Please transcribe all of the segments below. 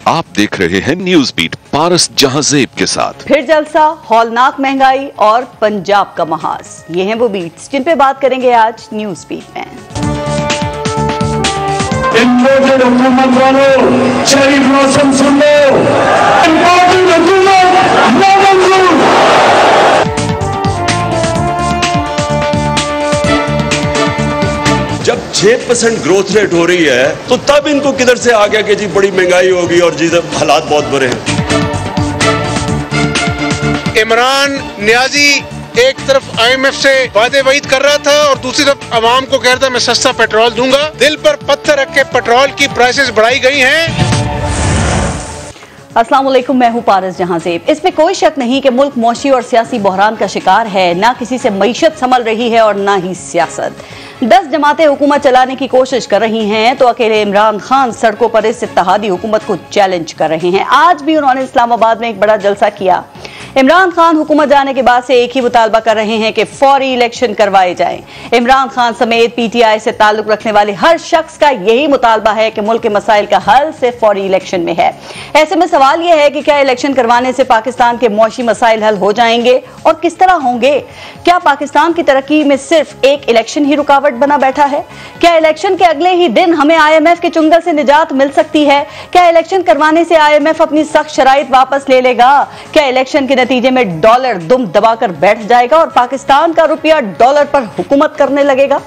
आप देख रहे हैं न्यूज बीट पारस जहांजेब के साथ। फिर जलसा, हौलनाक महंगाई और पंजाब का महाज, ये हैं वो बीट्स जिन पे बात करेंगे आज न्यूज बीट में। हुकूमत वालों, शरीफ मौसम सुन लो, जब 6% ग्रोथ रेट हो रही है तो तब इनको किधर से आ गया कि जी बड़ी महंगाई होगी और जी हालात बहुत बुरे हैं। इमरान नियाजी एक तरफ IMF से वादे वईद कर रहा था और दूसरी तरफ आवाम को कह रहा था मैं सस्ता पेट्रोल दूंगा। दिल पर पत्थर रख के पेट्रोल की प्राइसेस बढ़ाई गई हैं। अस्सलाम वालेकुम, मैं हूं पारस जहांजेब। इसमें कोई शक नहीं कि मुल्क मौशी और सियासी बहरान का शिकार है। ना किसी से मईशत संभल रही है और ना ही सियासत। 10 जमातें हुकूमत चलाने की कोशिश कर रही हैं तो अकेले इमरान खान सड़कों पर इस इत्तेहादी हुकूमत को चैलेंज कर रहे हैं। आज भी उन्होंने इस्लामाबाद में एक बड़ा जलसा किया। इमरान खान हुकूमत जाने के बाद से एक ही मुतालबा कर रहे हैं कि फौरी इलेक्शन करवाए जाएं। इमरान खान समेत PTI से ताल्लुक रखने वाले हर शख्स का यही मुतालबा है कि मुल्क के मसाइल का हल सिर्फ फौरी इलेक्शन में है। ऐसे में सवाल यह है कि क्या इलेक्शन करवाने से पाकिस्तान के मौशी मसाइल हल हो जाएंगे और किस तरह होंगे? क्या पाकिस्तान की तरक्की में सिर्फ एक इलेक्शन ही रुकावट बना बैठा है? क्या इलेक्शन के अगले ही दिन हमें IMF के चुंगल से निजात मिल सकती है? क्या इलेक्शन करवाने से IMF अपनी सख्त शराइत वापस ले लेगा? क्या इलेक्शन के नतीजे में डॉलर दुम दबाकर बैठ जाएगा और पाकिस्तान का रुपया डॉलर पर हुकूमत करने लगेगा?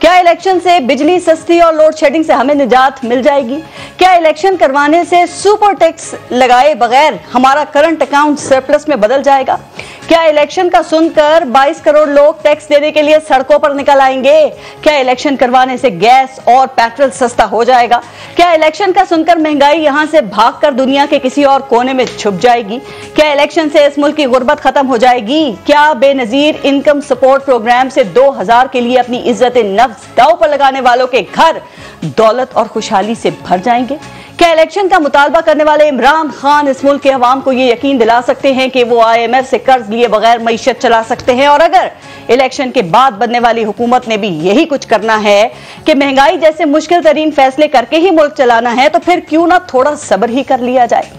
क्या इलेक्शन से बिजली सस्ती और लोड शेडिंग से हमें निजात मिल जाएगी? क्या इलेक्शन करवाने से सुपर टैक्स लगाए बगैर हमारा करंट अकाउंट सरप्लस में बदल जाएगा? क्या इलेक्शन का सुनकर 22 करोड़ लोग टैक्स देने के लिए सड़कों पर निकल आएंगे? क्या इलेक्शन करवाने से गैस और पेट्रोल सस्ता हो जाएगा? क्या इलेक्शन का सुनकर महंगाई यहां से भागकर दुनिया के किसी और कोने में छुप जाएगी? क्या इलेक्शन से इस मुल्क की गुर्बत खत्म हो जाएगी? क्या बेनजीर इनकम सपोर्ट प्रोग्राम से 2000 के लिए अपनी इज्जत नफ्स दांव पर लगाने वालों के घर दौलत और खुशहाली से भर जाएंगे? क्या इलेक्शन का मुतालबा करने वाले इमरान खान इस मुल्क के अवाम को ये यकीन दिला सकते हैं कि वो IMF से कर्ज लिए बगैर मईशत चला सकते हैं? और अगर इलेक्शन के बाद बनने वाली हुकूमत ने भी यही कुछ करना है कि महंगाई जैसे मुश्किल तरीन फैसले करके ही मुल्क चलाना है, तो फिर क्यों ना थोड़ा सब्र ही कर लिया जाए।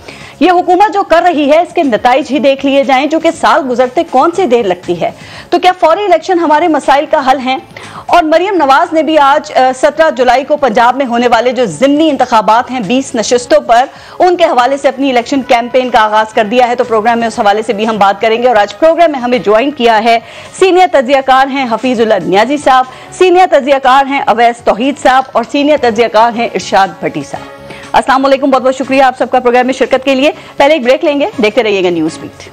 ये हुकूमत जो कर रही है इसके नताइज ही देख लिए जाएं, जो कि साल गुजरते कौन सी देर लगती है। तो क्या फौरी इलेक्शन हमारे मसाइल का हल हैं? और मरियम नवाज ने भी आज 17 जुलाई को पंजाब में होने वाले जो ज़िमनी इंतखाबात हैं 20 नशिस्तों पर, उनके हवाले से अपनी इलेक्शन कैंपेन का आगाज कर दिया है। तो प्रोग्राम में उस हवाले से भी हम बात करेंगे। और आज प्रोग्राम में हमें ज्वाइन किया है सीनियर तज्जियाकार हैं हफीजुल्लाह नियाजी साहब, सीनियर तज्जियाकार हैं अवैस तौहीद साहब और सीनियर तज्जियाकार हैं इरशाद भट्टी साहब। अस्सलाम वालेकुम, बहुत बहुत शुक्रिया आप सबका प्रोग्राम में शिरकत के लिए। पहले एक ब्रेक लेंगे, देखते रहिएगा न्यूज बीट।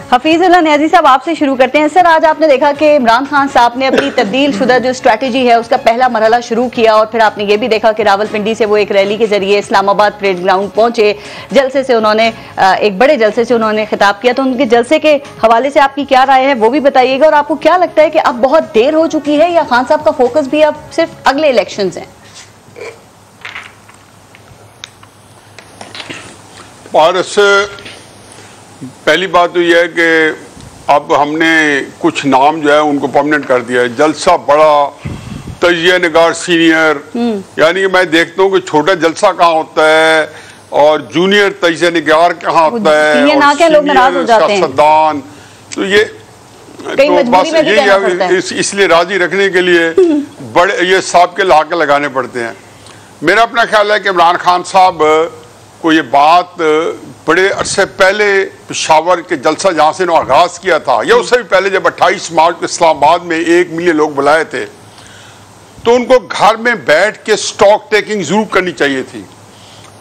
हफीजुल्लाह नियाजी साहब, आपसे शुरू करते हैं। सर, आज आपने देखा कि इमरान खान साहब ने अपनी तब्दील शुदा जो स्ट्रैटेजी है उसका पहला मरहला शुरू किया और फिर आपने ये भी देखा कि रावलपिंडी से वो एक रैली के जरिए इस्लामाबाद परेड ग्राउंड पहुंचे। जलसे से उन्होंने एक बड़े जलसे से उन्होंने खिताब किया। तो उनके जलसे के हवाले से आपकी क्या राय है वो भी बताइएगा। और आपको क्या लगता है कि अब बहुत देर हो चुकी है या खान साहब का फोकस भी अब सिर्फ अगले इलेक्शन हैं? पहली बात तो यह है कि अब हमने कुछ नाम जो है उनको परमानेंट कर दिया है। जलसा बड़ा, तजिया निगार सीनियर, यानी कि मैं देखता हूँ कि छोटा जलसा कहाँ होता है और जूनियर तजिया निगार कहाँ होता है और सीनियर सियासतदान। तो ये तो बस ये इसलिए राजी रखने के लिए बड़े ये साहब के लाके लगाने पड़ते हैं। मेरा अपना ख्याल है कि इमरान खान साहब को ये बात बड़े अरसे पहले पेशावर के जलसा जहाँ से उन्होंने आगाज किया था या उससे भी पहले जब 28 मार्च को इस्लामाबाद में 1 मिलियन लोग बुलाए थे, तो उनको घर में बैठ के स्टॉक टेकिंग जरूर करनी चाहिए थी।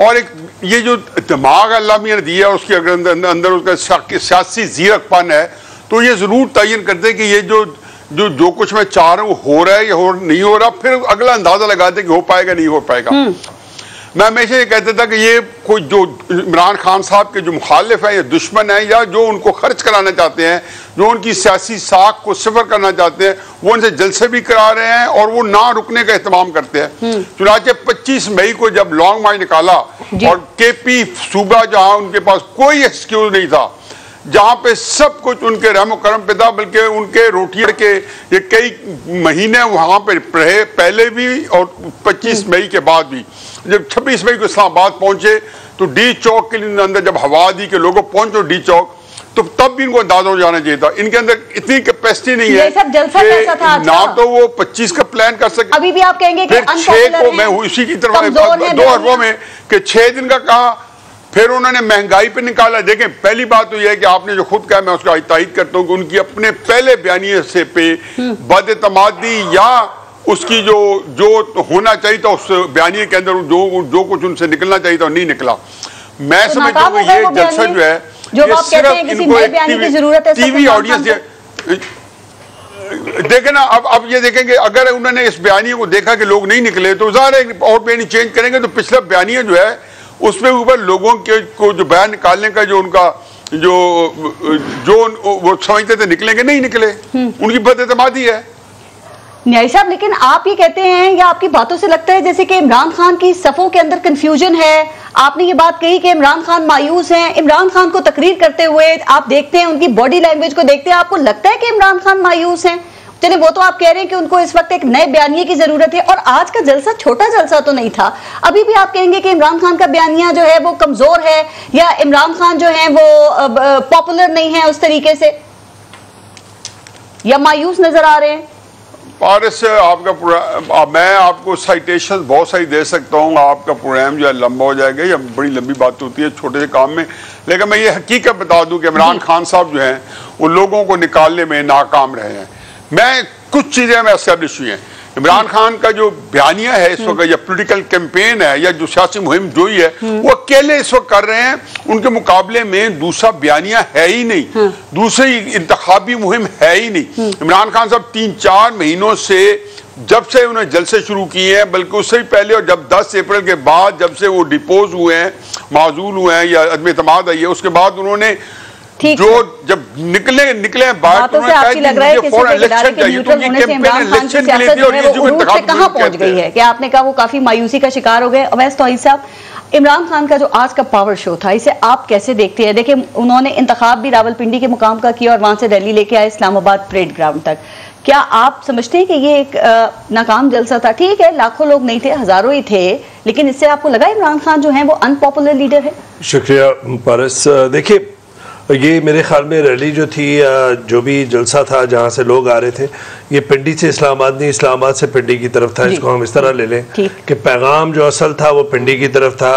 और एक ये जो दिमाग अल्लाह मियां ने दिया उसके अंदर उसका सियासी जीरकपन है, तो ये जरूर तयन करते कि ये जो कुछ मैं चाह रहा हूँ हो रहा है या नहीं हो रहा, फिर अगला अंदाजा लगाते कि हो पाएगा नहीं हो पाएगा। मैं हमेशा ये कहता था कि ये कोई जो इमरान खान साहब के जो मुखालिफ है या दुश्मन है या जो उनको खर्च कराना चाहते हैं, जो उनकी सियासी साख को सिफर करना चाहते हैं, वो उनसे जलसे भी करा रहे हैं और वो ना रुकने का एहतमाम करते हैं। चुनाचे 25 मई को जब लॉन्ग मार्च निकाला और KP सूबा जहां उनके पास कोई एक्सक्यूज नहीं था, जहां पे सब कुछ उनके रहमो करम पे था, बल्कि उनके रोटियां के ये कई महीने वहां पे रहे, पहले भी और 25 मई के बाद भी। जब 26 मई को इस्लामाबाद पहुंचे तो डी चौक के अंदर जब हवा दी के लोगों पहुंचो डी चौक, तो तब भी इनको अंदाजा हो जाना चाहिए था। इनके अंदर इतनी कैपेसिटी नहीं है कि ना तो वो 25 का प्लान कर सके, अभी भी आप कहेंगे कि 6 को मैं उसी की तरफ 2 अरबों में कि 6 दिन का कहा, फिर उन्होंने महंगाई पे निकाला। देखें, पहली बात तो यह है कि आपने जो खुद कहा, मैं उसका तायद करता हूं कि उनकी अपने पहले बयानिए से पे बदतमादी या उसकी जो होना चाहिए था उस बयानिए के अंदर जो कुछ उनसे निकलना चाहिए था नहीं निकला। मैं समझता हूँ ये जलसा जो है, जो आप कहते हैं किसी नए बयानी की जरूरत है, टीवी ऑडियंस देखे ना। अब ये देखेंगे, अगर उन्होंने इस बयानिए को देखा कि लोग नहीं निकले तो ज़ाहिर है और बयानी चेंज करेंगे, तो पिछला बयानिया जो है उसमें ऊपर लोगों के को जो बयान निकालने का जो उनका जो वो समझते थे निकलेंगे, नहीं निकले, उनकी बदएतमादी है। न्याय साहब, लेकिन आप ये कहते हैं या आपकी बातों से लगता है जैसे कि इमरान खान की सफ़ों के अंदर कंफ्यूजन है। आपने ये बात कही कि इमरान खान मायूस हैं। इमरान खान को तकरीर करते हुए आप देखते हैं, उनकी बॉडी लैंग्वेज को देखते हैं, आपको लगता है कि इमरान खान मायूस हैं? चलिए, वो तो आप कह रहे हैं कि उनको इस वक्त एक नए बयानिए की जरूरत है, और आज का जलसा छोटा जलसा तो नहीं था। अभी भी आप कहेंगे कि इमरान खान का बयानिया जो है वो कमजोर है, या इमरान खान जो है वो पॉपुलर नहीं है उस तरीके से, या मायूस नजर आ रहे हैं? पारस, आपका मैं आपको साइटेशन बहुत सारी दे सकता हूँ, आपका प्रोग्राम जो है लंबा हो जाएगा, या बड़ी लंबी बात होती है छोटे से काम में। लेकिन मैं ये हकीकत बता दूं कि इमरान खान साहब जो हैं वो लोगों को निकालने में नाकाम रहे हैं। मैं कुछ चीज़ें में एस्टेब्लिश हुई हैं। इमरान खान का जो बयानिया है इस वक्त, या पॉलिटिकल कैंपेन है, या जो सियासी मुहिम जो ही है, वो अकेले इस वक्त कर रहे हैं। उनके मुकाबले में दूसरा बयानिया है ही नहीं, दूसरी इंतखाबी मुहिम है ही नहीं। इमरान खान साहब 3-4 महीनों से, जब से उन्होंने जलसे शुरू किए हैं, बल्कि उससे भी पहले, और जब 10 अप्रैल के बाद जब से वो डिपोज हुए हैं, माजूल हुए हैं, या अदम एतमाद आई है, उसके बाद उन्होंने जो जब निकले बाहर, तो आपकी लग रहा है कि इलेक्शन चाहिए, तो ये कैंपेन इलेक्शन के लिए थी, और ये जो इंतखाब कहां पहुंच गई है कि आपने कहा वो काफी मायूसी का शिकार हो गए। अवैस तौहीद साहब, इमरान खान का जो आज का पावर शो था, इसे आप कैसे देखते हैं? देखिए, उन्होंने इंतखाब भी रावलपिंडी के मुकाम का किया और वहां से रैली लेके आए इस्लामाबाद परेड ग्राउंड तक। क्या आप समझते हैं कि ये एक नाकाम जलसा था? ठीक है, लाखों लोग नहीं थे, हजारों ही थे, लेकिन इससे आपको लगा इमरान खान जो है वो अनपॉपुलर लीडर है? शुक्रिया पारस। देखिए, ये मेरे ख्याल में रैली जो थी, जो भी जलसा था जहाँ से लोग आ रहे थे, ये पिंडी से इस्लामाबाद नहीं, इस्लामाबाद से पिंडी की तरफ था। इसको हम इस तरह ले लें कि पैगाम जो असल था वो पिंडी की तरफ था,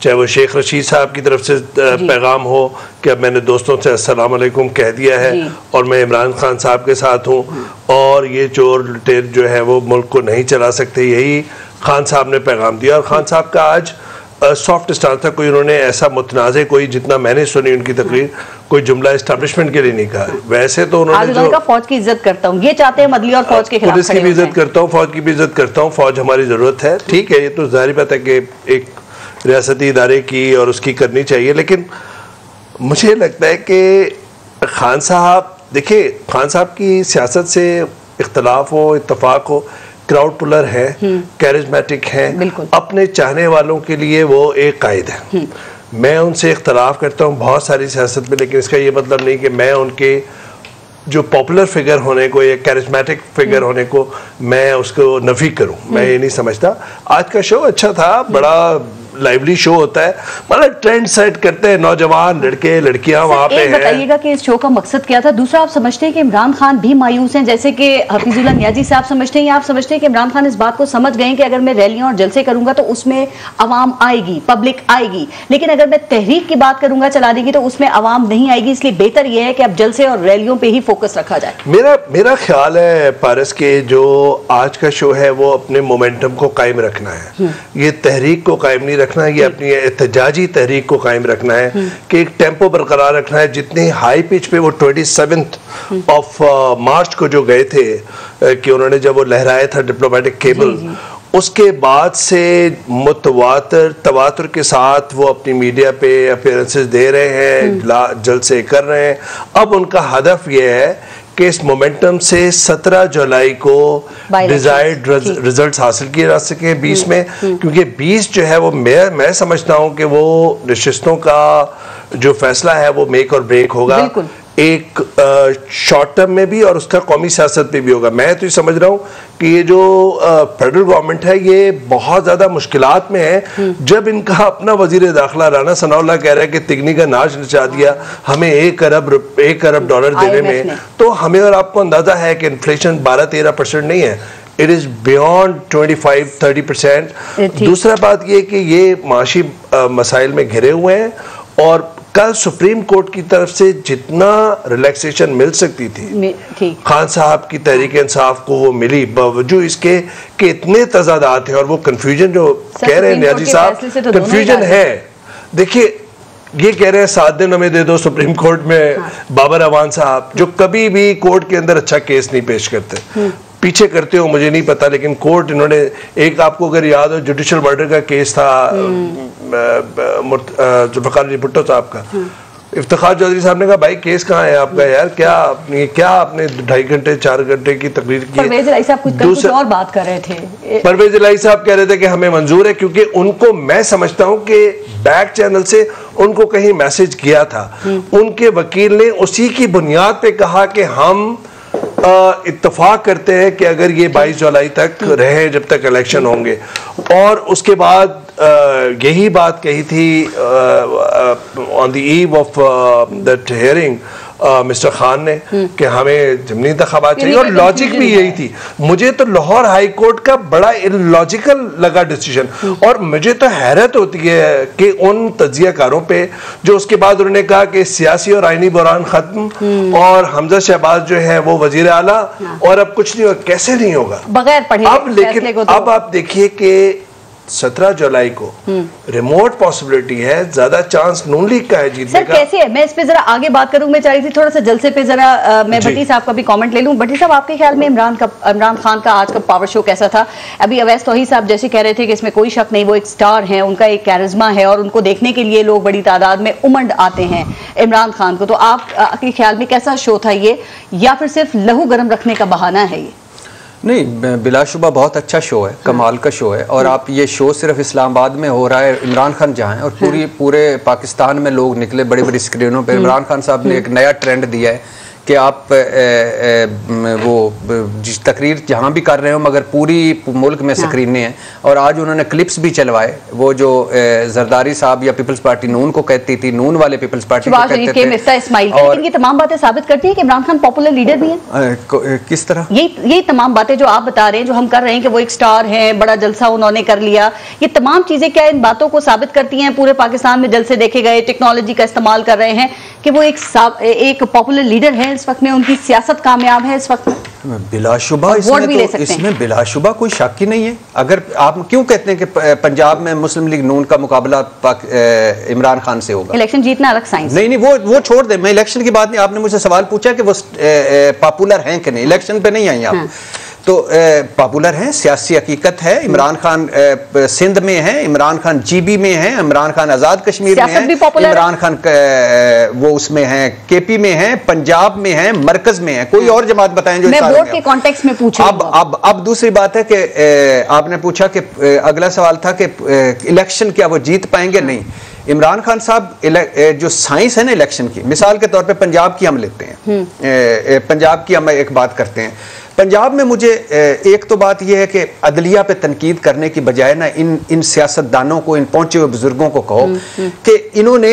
चाहे वो शेख रशीद साहब की तरफ से पैगाम हो कि अब मैंने दोस्तों से अस्सलाम वालेकुम कह दिया है और मैं इमरान खान साहब के साथ हूँ, और ये चोर लुटेर जो है वो मुल्क को नहीं चला सकते, यही खान साहब ने पैगाम दिया। और खान साहब का आज सॉफ्ट स्टांस था, कोई उन्होंने ऐसा मुतनाज़े, कोई जितना मैंने सुनी उनकी तकरीर, कोई जुमला एस्टैब्लिशमेंट के लिए नहीं कहा। वैसे तो उन्होंने जो फौज की इज्जत करता हूँ, ये चाहते हैं मदली और फौज के खिलाफ, पुलिस की भी इज्जत करता हूँ, फौज की भी इज्जत करता हूँ, फौज हमारी ज़रूरत है, ठीक है, ये तो जाहिर बात है कि एक रियासती इदारे की और उसकी करनी चाहिए। लेकिन मुझे लगता है कि खान साहब, देखिए, खान साहब की सियासत से इख्तलाफ हो, इत्तफाक हो, क्राउड पुलर है, कैरिज्मेटिक है, अपने चाहने वालों के लिए वो एक कायद है। मैं उनसे इख्तलाफ करता हूँ बहुत सारी सियासत में, लेकिन इसका ये मतलब नहीं कि मैं उनके जो पॉपुलर फिगर होने को या कैरिज्मेटिक फिगर होने को मैं उसको नफी करूँ, मैं ये नहीं समझता। आज का शो अच्छा था, बड़ा लाइवली शो होता है, मतलब ट्रेंड सेट करते हैं नौजवान लड़के लड़कियां वहां पे हैं। बताइएगा कि इस शो का मकसद क्या था? दूसरा, आप समझते हैं कि इमरान खान भी मायूस हैं, जैसे कि हफीजुल्लाह नियाजी साहब समझते हैं, या आप समझते हैं कि इमरान खान इस बात को समझ गए कि अगर मैं रैलियां और जलसे करूंगा तो उसमें अवाम आएगी, पब्लिक आएगी, लेकिन अगर मैं तहरीक की बात करूंगा चलाने की तो उसमें अवाम नहीं आएगी, इसलिए बेहतर यह है कि अब जलसे और रैलियों पर ही फोकस रखा जाए? मेरा ख्याल है पारस के जो आज का शो है वो अपने मोमेंटम को कायम रखना है, ये तहरीक को कायम नहीं रखना, ये अपनी एहतजाजी तहरीक को कायम रखना है कि एक टेम्पो बरकरार रखना है। जितनी हाई पिच पे वो 27 ऑफ मार्च को जो गए थे कि उन्होंने जब वो लहराया था डिप्लोमेटिक केबल, उसके बाद से तवातुर के साथ वो अपनी मीडिया पे अपीयरेंसेस दे रहे हैं, जलसे कर रहे हैं। अब उनका हदफ ये है कि इस मोमेंटम से 17 जुलाई को डिजायर्ड रिजल्ट्स हासिल किए जा सके 20 में, क्योंकि 20 जो है वो मैं समझता हूँ कि वो नशिस्तों का जो फैसला है वो मेक और ब्रेक होगा, एक शॉर्ट टर्म में भी और उसका कौमी सियासत पे भी होगा। मैं तो ये समझ रहा हूँ कि ये जो फेडरल गवर्नमेंट है ये बहुत ज्यादा मुश्किलात में है। जब इनका अपना वजीर दाखिला राना सनाउल्लाह कह रहा है कि तिगनी का नाच नचा दिया हमें $1 अरब देने में, तो हमें और आपको अंदाजा है कि इन्फ्लेशन 12-13% नहीं है, इट इज बियॉन्ड 25-30%। दूसरा बात ये कि ये माशी मसाइल में घिरे हुए हैं और कल सुप्रीम कोर्ट की तरफ से जितना रिलैक्सेशन मिल सकती थी खान साहब की तहरीक इंसाफ को वो मिली, बावजूद इसके कि इतने तजादात हैं और वो कंफ्यूजन जो कह रहे हैं नियाजी साहब, कंफ्यूजन है। देखिए ये कह रहे हैं 7 दिन हमें दे दो सुप्रीम कोर्ट में, बाबर अवान साहब जो कभी भी कोर्ट के अंदर अच्छा केस नहीं पेश करते, पीछे करते हो मुझे नहीं पता, लेकिन कोर्ट इन्होंने एक, आपको अगर याद हो जुडिशल मर्डर का केस था जुल्फ़िकार अली भुट्टो साहब का, इफ्तिखार चौधरी साहब ने कहा भाई केस कहाँ है आपका यार, क्या आपने 2.5 घंटे 4 घंटे की तकरीर की। परवेज इलाही साहब कुछ और बात कर रहे थे, परवेज इलाही साहब कह रहे थे कि हमें मंजूर है, क्योंकि उनको मैं समझता हूँ कि बैक चैनल से उनको कहीं मैसेज किया था, उनके वकील ने उसी की बुनियाद पे कहा कि हम इत्तेफाक करते हैं कि अगर ये 22 जुलाई तक रहे जब तक इलेक्शन होंगे, और उसके बाद यही बात कही थी on the eve of that hearing mister Khan ने कि हमें ज़मीनी इंतखाबात चाहिए, और लॉजिक भी यही थी। मुझे तो लाहौर हाई कोर्ट का बड़ा इलॉजिकल लगा डिसीजन, और मुझे तो हैरत होती है कि उन तज्जियाकारों पे जो उसके बाद उन्होंने कहा कि सियासी और आईनी बहरान खत्म और हमजा शहबाज जो है वो वजीर आला और अब कुछ नहीं होगा, कैसे नहीं होगा बगैर पढ़े। अब लेकिन अब आप देखिए कि 17 जुलाई को रिमोट पॉसिबिलिटी है, ज्यादा चांस नून लीग का है जीतने का। कैसे है, मैं इस पे जरा आगे बात करूं, मैं चाह रही थी थोड़ा सा जलसे पे जरा मैं भट्टी साहब का भी कमेंट ले लूं। भट्टी साहब आपके ख्याल में इमरान खान का आज का पावर शो कैसा था? अभी अवैस तौहीद साहब जैसे कह रहे थे कि इसमें कोई शक नहीं, वो एक स्टार हैं, उनका एक कैरिज्मा है और उनको देखने के लिए लोग बड़ी तादाद में उमड़ आते हैं इमरान खान को। तो आपके ख्याल में कैसा शो था ये, या फिर सिर्फ लहू गर्म रखने का बहाना है ये? नहीं, बिलाशुबा बहुत अच्छा शो है, कमाल का शो है, और आप ये शो सिर्फ इस्लामाबाद में हो रहा है, इमरान खान जहाँ है और पूरे पाकिस्तान में लोग निकले बड़ी बड़ी स्क्रीनों पे। इमरान खान साहब ने एक नया ट्रेंड दिया है कि आप वो जिस तकरीर जहाँ भी कर रहे हो मगर पूरी मुल्क में स्क्रीनें हैं, और आज उन्होंने क्लिप्स भी चलवाए, वो जो जरदारी साहब या पीपल्स पार्टी नून को कहती थी, नून वाले पीपल्स पार्टी को कहते थे। और ये तमाम बातें साबित करती है कि इमरान खान पॉपुलर लीडर भी है। किस तरह? यही तमाम बातें जो आप बता रहे हैं, जो हम कर रहे हैं कि वो एक स्टार हैं, बड़ा जलसा उन्होंने कर लिया, ये तमाम चीजें क्या इन बातों को साबित करती हैं? पूरे पाकिस्तान में जलसे देखे गए, टेक्नोलॉजी का इस्तेमाल कर रहे हैं, कि वो एक पॉपुलर लीडर है इस वक्त में, उनकी सियासत कामयाब है इस वक्त में। बिलाशुबा इसमें बिलाशुबा कोई शक ही नहीं है। अगर आप क्यों कहते हैं कि पंजाब में मुस्लिम लीग नून का मुकाबला इमरान खान से होगा? इलेक्शन जीतना अलग साइंस। नहीं, वो छोड़ दे, मैं इलेक्शन की बात नहीं। आपने मुझसे सवाल पूछा कि वो पॉपुलर हैं कि नहीं, इलेक्शन पे नहीं आई आप। तो पॉपुलर हैं, सियासी हकीकत है। इमरान खान सिंध में है, इमरान खान जीबी में है, इमरान खान आजाद कश्मीर में है, इमरान खान वो उसमें है, केपी में है, पंजाब में है, मरकज में है। कोई और जमात बताएं जो मैं वोट के कॉन्टेक्स्ट में पूछ रहा हूं। अब दूसरी बात है कि आपने पूछा कि अगला सवाल था कि इलेक्शन क्या वो जीत पाएंगे? नहीं। इमरान खान साहब जो साइंस है ना इलेक्शन की, मिसाल के तौर पे पंजाब की हम लेते हैं, पंजाब की हम एक बात करते हैं। पंजाब में मुझे एक तो बात यह है कि अदलिया पे तनकीद करने की बजाय ना इन सियासतदानों को, इन पहुंचे हुए बुजुर्गों को कहो कि इन्होंने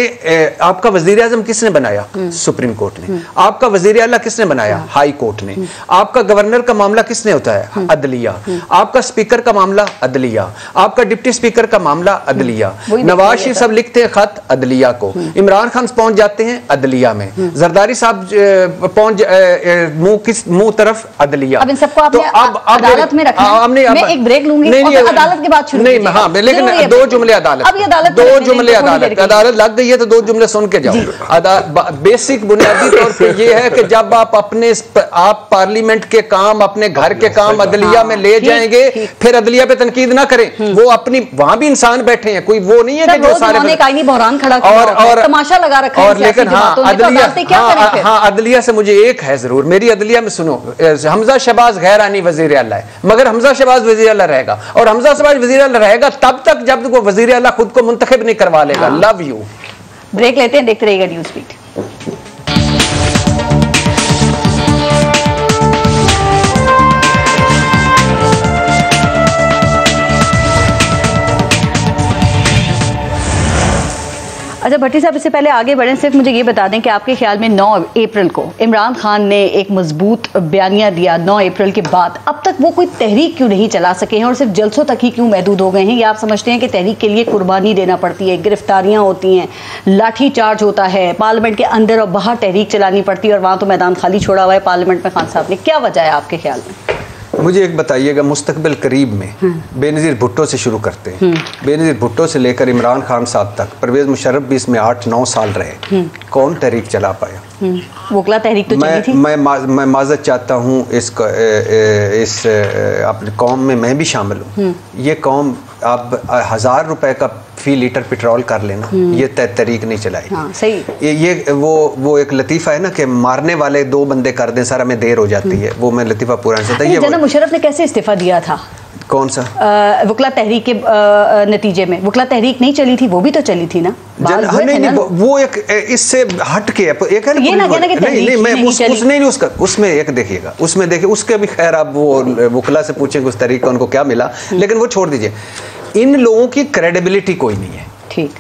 आपका वजीर आजम किसने बनाया? सुप्रीम कोर्ट ने। आपका वजीर आला किसने बनाया? हाई कोर्ट ने। आपका गवर्नर का मामला किसने होता है? अदलिया। आपका स्पीकर का मामला? अदलिया। आपका डिप्टी स्पीकर का मामला? अदलिया। नवाज शरीफ साहब लिखते हैं खत अदलिया को, इमरान खान पहुंच जाते हैं अदलिया में, जरदारी साहब पहुंच मुंह तरफ अदलिया। अब इन सबको आपने अदालत में रखा है। मैं एक ब्रेक लूंगी और अदालत के बाद शुरू नहीं, हाँ, लेकिन 2 जुमले अदालत, अब ये अदालत 2 जुमले अदालत लग गई है तो 2 जुमले सुन के जाओ। बेसिक बुनियादी तौर पे ये है कि जब आप पार्लियामेंट के काम, अपने घर के काम अदलिया में ले जाएंगे, फिर अदलिया पे तनकीद ना करें। वो अपनी, वहां भी इंसान बैठे हैं, कोई वो नहीं है कि जो सारे बहरान खड़ा और तमाशा लगा रखा है। और लेकिन अदलिया से मुझे एक है जरूर, मेरी अदलिया में सुनो, हमजा शहबाज गैर आनी वजीर आला है, मगर हमजा शहबाज वजीर आला रहेगा, और हमजा शहबाज वजीर आला रहेगा तब तक जब वो वजीर आला खुद को मुंतखब नहीं करवा लेगा। Love you. ब्रेक लेते हैं, देखते रहिएगा न्यूज़ बीट। अच्छा भट्टी साहब, इससे पहले आगे बढ़ें, सिर्फ मुझे ये बता दें कि आपके ख्याल में 9 अप्रैल को इमरान खान ने एक मजबूत बयानिया दिया, 9 अप्रैल के बाद अब तक वो कोई तहरीक क्यों नहीं चला सके हैं और सिर्फ जलसों तक ही क्यों महदूद हो गए हैं? या आप समझते हैं कि तहरीक के लिए कुर्बानी देना पड़ती है, गिरफ्तारियां होती हैं, लाठी चार्ज होता है, पार्लियामेंट के अंदर और बाहर तहरीक चलानी पड़ती है और वहाँ तो मैदान खाली छोड़ा हुआ है पार्लियामेंट में खान साहब ने? क्या वजह है आपके ख्याल में? मुझे एक बताइएगा, मुस्तकबिल करीब में बेनज़ीर भुट्टो से शुरू करते हैं। बेनज़ीर भुट्टो से लेकर इमरान खान साहब तक, परवेज़ मुशर्रफ भी इसमें 8-9 साल रहे, कौन तहरीक चला पाया? वोकला तहरीक तो चली थी। मैं माजरत चाहता हूँ इस अपनी कौम में मैं भी शामिल हूँ। ये कौम आप 1000 रुपए का फी लीटर पेट्रोल कर लेना, ये तहरीक नहीं चलाएगी। हाँ, सही। ये वो एक लतीफ़ा है ना कि मारने वाले 2 बंदे कर दें सारा में देर हो जाती है, वो मैं लतीफ़ा पूरा नहीं सकता। ये जनाब मुशर्रफ ने कैसे इस्तीफा दिया था? कौन सा? वकला तहरीक के नतीजे में वकला तहरीक नहीं चली थी, वो भी तो चली थी ना। नहीं, वो एक इससे हट के एक है ये ना कहना कि नहीं मैं उसमें एक देखिएगा, उसमें देखिए उसके भी खैर आप वो वकला से पूछेंगे उस तरीके उनको क्या मिला, लेकिन वो छोड़ दीजिए। इन लोगों की क्रेडिबिलिटी कोई नहीं है। ठीक,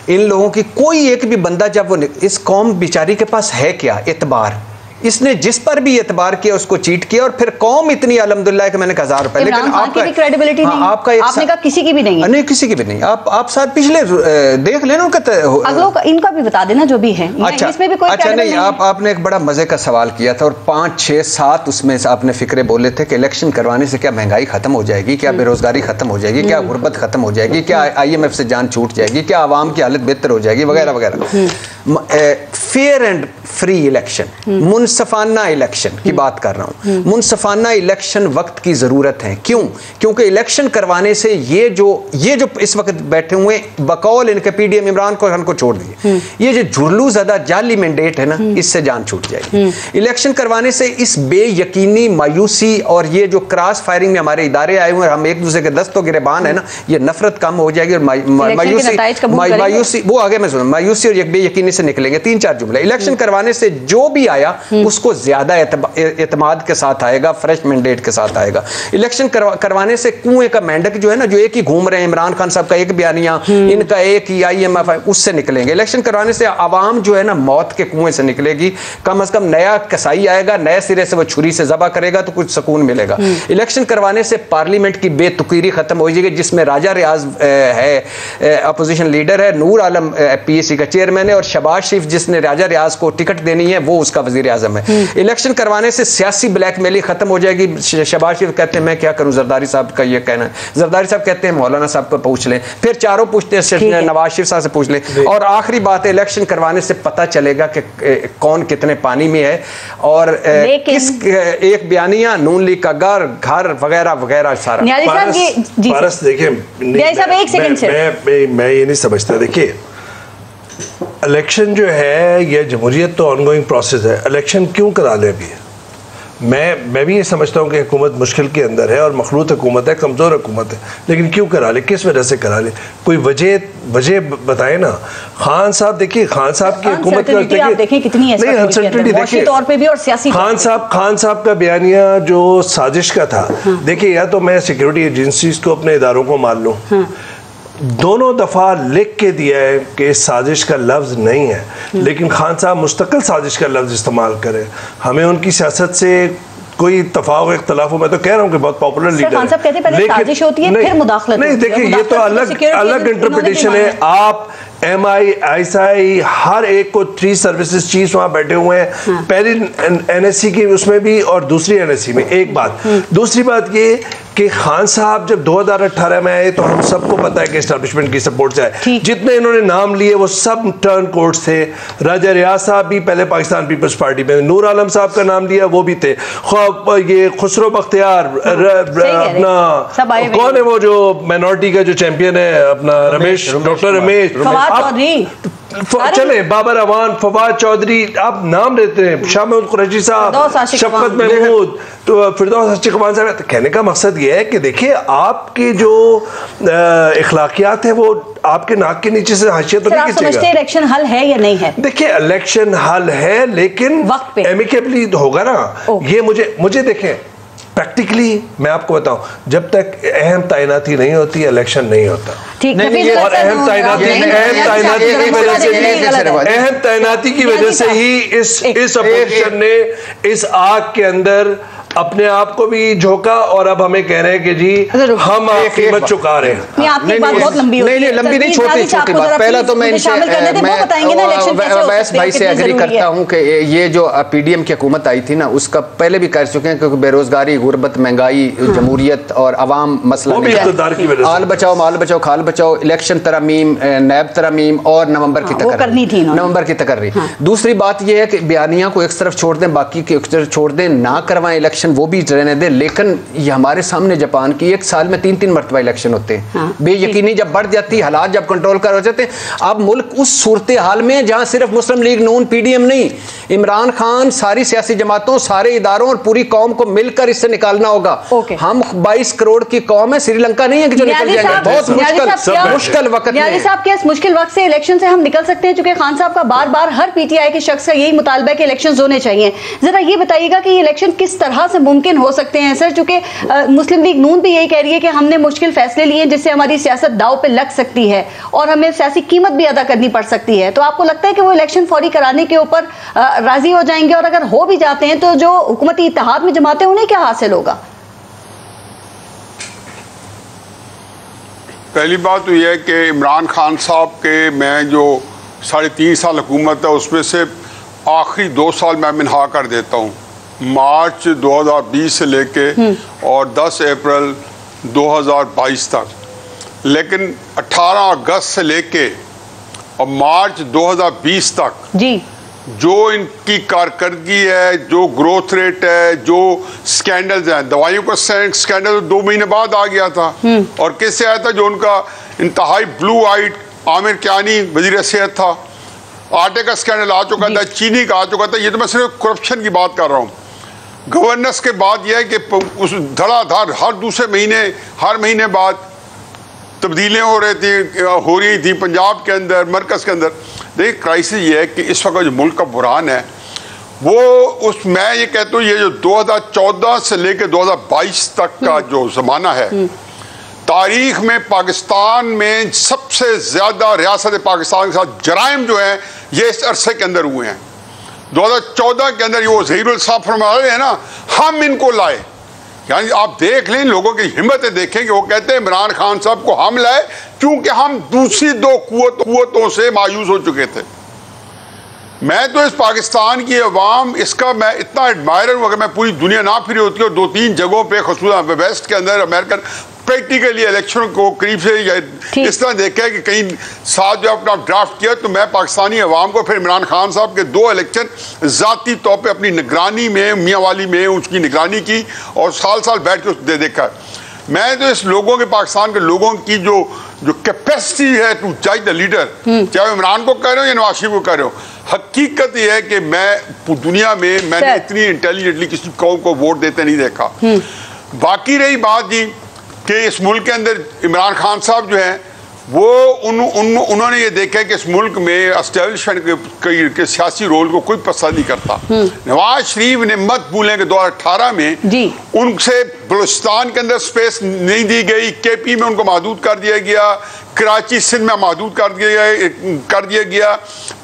इन लोगों की कोई एक भी बंदा, जब वो इस कौम बेचारी के पास है क्या एतबार, इसने जिस पर भी एतबार किया उसको चीट किया, और फिर कौम इतनी अल्हम्दुलिल्लाह कि मैंने 1000 रुपए, लेकिन आपकी भी क्रेडिबिलिटी नहीं, आपका आपने कहा किसी की भी नहीं है। नहीं, किसी की भी नहीं। आप साथ पिछले देख लेना उनका, अगलों का इनका भी बता देना जो भी है। अच्छा, इसमें भी कोई अच्छा नहीं, आपने एक बड़ा मजे का सवाल किया था और 5, 6, 7 उसमें आपने फिक्रे बोले थे कि इलेक्शन करवाने से क्या महंगाई खत्म हो जाएगी, क्या बेरोजगारी खत्म हो जाएगी, क्या गुर्बत खत्म हो जाएगी, क्या IMF से जान छूट जाएगी, क्या आवाम की हालत बेहतर हो जाएगी, वगैरह वगैरह। फेयर एंड फ्री इलेक्शन, मुनसफाना इलेक्शन की बात कर रहा हूं। मुनसफाना इलेक्शन वक्त की जरूरत है। क्यों? क्योंकि इलेक्शन करवाने से ये जो इस वक्त बैठे हुए बकौल इनके PDM इमरान खान को छोड़ दिए, ये जो जुर्लू ज़्यादा जाली मैंडेट है ना, इससे जान छूट जाएगी। इलेक्शन करवाने से इस बेयकीनी, मायूसी और ये जो क्रॉस फायरिंग में हमारे इदारे आए हुए हैं, हम एक दूसरे के दस्तों गिरबान है ना, ये नफरत कम हो जाएगी और मायूसी वो आगे मैं सुना, मायूसी और बेयकीनी से निकलेंगे। 3-4 जुमले। इलेक्शन करवाने से जो भी आया उसको ज्यादा एतमाद के साथ आएगा, फ्रेश मैंडेट के साथ आएगा। इलेक्शन करवाने से कुएं का मेंढक जो है ना, जो एक ही घूम रहे हैं, इमरान खान साहब का एक बयानिया, इनका एक ही IMF, उससे निकलेंगे। इलेक्शन करवाने से आवाम जो है ना मौत के कुएं से निकलेगी। कम से कम नया कसाई आएगा, नए सिरे से वो छुरी से जबा करेगा तो कुछ सुकून मिलेगा। इलेक्शन करवाने से पार्लियामेंट की बेतुकीरी खत्म हो जाएगी, जिसमें राजा रियाज है अपोजिशन लीडर है, नूर आलम PAC का चेयरमैन है, और शहबाज शरीफ जिसने राजा रियाज को टिकट देनी है वो उसका वजीर आजम है। इलेक्शन करवाने से सियासी ब्लैकमेलिंग खत्म हो जाएगी। शहबाज शरीफ कहते हैं मैं क्या करूं, जरदारी साहब का ये कहना है, जरदारी साहब कहते हैं मौलाना साहब को पूछ लें, फिर चारों पूछते हैं नवाज शरीफ साहब से पूछ लें। और आखिरी बात है, इलेक्शन करवाने से पता चलेगा कि कौन कितने पानी में है और किस एक बयानिया नून लीग का घर वगैरह वगैरह सारा। देखिए मैं ये नहीं समझता, देखिए इलेक्शन जो है ये जमहूरियत तो ऑनगोइंग प्रोसेस है, इलेक्शन क्यों करा ले अभी? मैं भी ये समझता हूँ कि हुकूमत मुश्किल के अंदर है और मखलूत हुकूमत है, कमज़ोर हुकूमत है, लेकिन क्यों करा ले, किस वजह से करा ले, कोई वजह बताए ना। खान साहब देखिए, खान साहब की हुकूमत देखिए कितनी अनसर्टेनिटी देखिए तौर पे भी और सियासी खान साहब का बयानिया जो साजिश का था, देखिए या तो मैं सिक्योरिटी एजेंसीज को अपने इदारों को मान लूँ, दोनों दफ़ा लिख के दिया है कि साजिश का लफ्ज़ नहीं है, लेकिन खान साहब मुस्तकिल साजिश का लफ्ज़ इस्तेमाल करें। हमें उनकी सियासत से कोई तफावत इख्तलाफ हो, मैं तो कह रहा हूँ कि बहुत पॉपुलर लीडर है, कहते पहले साजिश होती है फिर मुदाखलत। नहीं देखिए ये तो अलग इंटरप्रिटेशन है। आप MI, ISI हर एक को 3 सर्विसेज चीफ वहाँ बैठे हुए हैं, पहली NSC की उसमें भी और दूसरी NSC में। एक बात, दूसरी बात ये कि खान साहब जब 2018 में आए तो हम सबको पता है कि एस्टैब्लिशमेंट की सपोर्ट से आए, जितने इन्होंने नाम लिए वो सब टर्न कोर्ट थे। राजा रियाज साहब भी पहले पाकिस्तान पीपल्स पार्टी में, नूर आलम साहब का नाम लिया वो भी थे, ये खुसरो बख्तियार अपना कौन है वो जो माइनॉरिटी का जो चैंपियन है अपना रमेश, डॉक्टर रमेश, चले बाबर अवान, फवाद चौधरी, आप नाम लेते हैं, शामिल कुरैशी साहब, शफकत महमूद, तो फिरदौस आशिक अमान साहब। कहने का मकसद ये है कि देखिए आपके जो इखलाकियात है वो आपके नाक के नीचे से हाशिया तो नहीं खींचेगा। इलेक्शन हल है या नहीं है? देखिए इलेक्शन हल है, लेकिन वक्त पे एमिकेबली होगा ना। ये मुझे देखें प्रैक्टिकली मैं आपको बताऊं, जब तक अहम तैनाती नहीं होती इलेक्शन नहीं होता। ठीक है, और अहम तैनाती की वजह से ही इस अपोजिशन ने इस आग के अंदर अपने आप को भी झोंका और अब हमें कह रहे हैं कि जी हम कीमत चुका रहे हैं। आपकी बात बहुत लंबी होती है। नहीं लंबी नहीं, छोटी बात। पहला तो मैं वैस भाई से एग्री करता हूं कि ये जो पीडीएम की हुकूमत आई थी ना, उसका पहले भी कह चुके हैं, क्योंकि बेरोजगारी, गुर्बत, महंगाई, जमहूरियत और अवाम मसला आल बचाओ, माल बचाओ, खाल बचाओ, इलेक्शन तरमीम, नैब तरमीम और नवंबर की तकर्री। दूसरी बात यह है कि बयानिया को एक तरफ छोड़ दें, बाकी की एक तरफ छोड़ दें, ना करवाएं इलेक्शन, वो भी रहने दे। लेकिन ये हमारे सामने जापान की एक साल में 3-3 मरतबा इलेक्शन होते हैं। बेयकीनी जब बढ़ जाती, हालात जब कंट्रोल कर हो जाते हैं। अब मुल्क उस सूरत हाल में जहां सिर्फ मुस्लिम लीग नून पीडीएम नहीं, इमरान खान, सारी सियासी जमातों, सारे इदारों और पूरी कौम को मिलकर इससे निकालना होगा। हम 22 करोड़ की कौम है, श्रीलंका नहीं है कि जो निकल जाएंगे। बहुत मुश्किल वक्त साहब के इस मुश्किल वक्त से इलेक्शन से हम निकल सकते हैं, चूंकि खान साहब का बार बार हर पीटीआई के शख्स का यही मुतालबा है कि इलेक्शन होने चाहिए। जरा ये बताइएगा कि ये इलेक्शन किस तरह से मुमकिन हो सकते हैं सर, चूंकि मुस्लिम लीग नून भी यही कह रही है कि हमने मुश्किल फैसले लिए जिससे हमारी सियासत दाव पे लग सकती है और हमें सियासी कीमत भी अदा करनी पड़ सकती है। तो आपको लगता है कि वो इलेक्शन फौरी कराने के ऊपर राजी हो जाएंगे? और अगर हो भी जाते हैं तो जो हुकूमती इत्तेहाद में जमाते हैं उन्हें क्या हासिल होगा? पहली बात तो यह है कि इमरान खान साहब के मैं जो 3.5 साल हुकूमत है उसमें से आखिरी 2 साल मैं मिनहा कर देता हूँ, मार्च 2020 से लेके और 10 अप्रैल 2022 तक। लेकिन 18 अगस्त से लेके और मार्च 2020 तक जी जो इनकी कारकर्दगी है, जो ग्रोथ रेट है, जो स्कैंडल्स हैं, दवाइयों का स्कैंडल 2 महीने बाद आ गया था। और किससे आया था? जो उनका इंतहाई ब्लू आइड आमिर कियानी वजीर सेहत था। आटे का स्कैंडल आ चुका था, चीनी का आ चुका था। ये तो मैं सिर्फ करप्शन की बात कर रहा हूँ। गवर्नेंस के बाद यह है कि उस धड़ाधड़ हर महीने बाद तब्दीलियाँ हो रही थी पंजाब के अंदर, मरकज़ के अंदर। देखिए क्राइसिस ये है कि इस वक्त जो मुल्क का बुरान है वो मैं ये कहता हूँ ये जो 2014 से लेकर 2022 तक का जो ज़माना है, तारीख में पाकिस्तान में सबसे ज़्यादा रियासत पाकिस्तान के साथ जराइम जो हैं ये इस अरसे के अंदर हुए हैं। 2014 के अंदर वो ज़हीरुल साहब फरमा रहे हैं ना, हम इनको लाए। यानी आप देख लें लोगों की हिम्मतें देखें कि वो कहते हैं इमरान खान साहब को हम लाए क्योंकि हम दूसरी 2 कुव्वतों से मायूस हो चुके थे। मैं तो इस पाकिस्तान की अवाम इसका मैं इतना एडमायरर हूँ। अगर मैं पूरी दुनिया ना फिरी होती और 2-3 जगहों पे ख़ुसूसन वेस्ट के अंदर अमेरिकन प्रैक्टिकली इलेक्शन को करीब से या इस तरह देखा है कि कहीं साथ जो अपना ड्राफ्ट किया, तो मैं पाकिस्तानी अवाम को फिर इमरान खान साहब के 2 इलेक्शन ज़ाती तौर पे अपनी निगरानी में, मियांवाली में उसकी निगरानी की और साल बैठ के उसको देखा। मैं तो इस लोगों के, पाकिस्तान के लोगों की जो कैपेसिटी है टू जज द लीडर, चाहे इमरान को कह रहे हो या नवाज शरीफ को कह रहे हो, हकीकत यह है कि मैं दुनिया में मैंने इतनी इंटेलिजेंटली किसी कौम को वोट देते नहीं देखा। बाकी रही बात जी कि इस मुल्क के अंदर इमरान खान साहब जो हैं वो उन्होंने ये देखा है कि इस मुल्क में एस्टेब्लिशमेंट के सियासी रोल को कोई पसंद नहीं करता। नवाज शरीफ ने मत भूलें कि 2018 में उनसे बलूचिस्तान के अंदर स्पेस नहीं दी गई, केपी में उनको महदूद कर दिया गया, कराची सिंध में महदूद कर दिया गया।